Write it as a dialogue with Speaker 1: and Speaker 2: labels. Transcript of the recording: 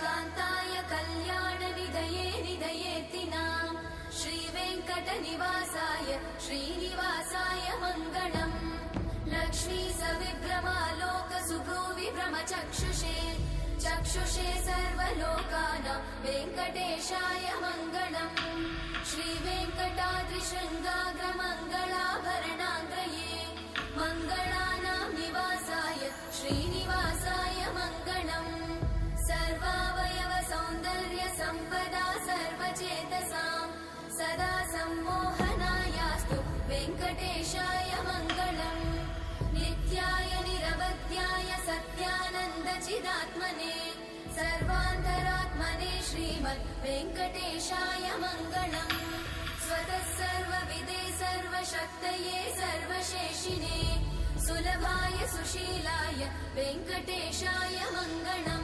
Speaker 1: कान्ताय कल्याणनिधये निधयेऽर्तिनाम् श्रीवेङ्कटनिवासाय श्रीनिवासाय मङ्गलम् लक्ष्मी सविभ्रमालोकसुभ्रूविभ्रमचक्षुषे चक्षुषे सर्वलोकानां वेङ्कटेशाय मङ्गलम् श्रीवेङ्कटाद्रिशृङ्गाग्रमङ्गलाभरणाङ्गये मङ्गलानां निवासाय श्रीनिवासाय मङ्गलम् सर्वावयव सौन्दर्य सम्पदा सर्वचेतसां सदा सम्मोहनायास्तु वेङ्कटेशाय मङ्गलम् नित्याय निरवध्याय सत्यानन्दचिदात्मने सर्वान्तरात्मने श्रीमद् वेङ्कटेशाय मङ्गलम् स्वतः सर्वविदे सर्वशक्तये सर्वशेषिने सुलभाय सुशीलाय वेङ्कटेशाय मङ्गलम्।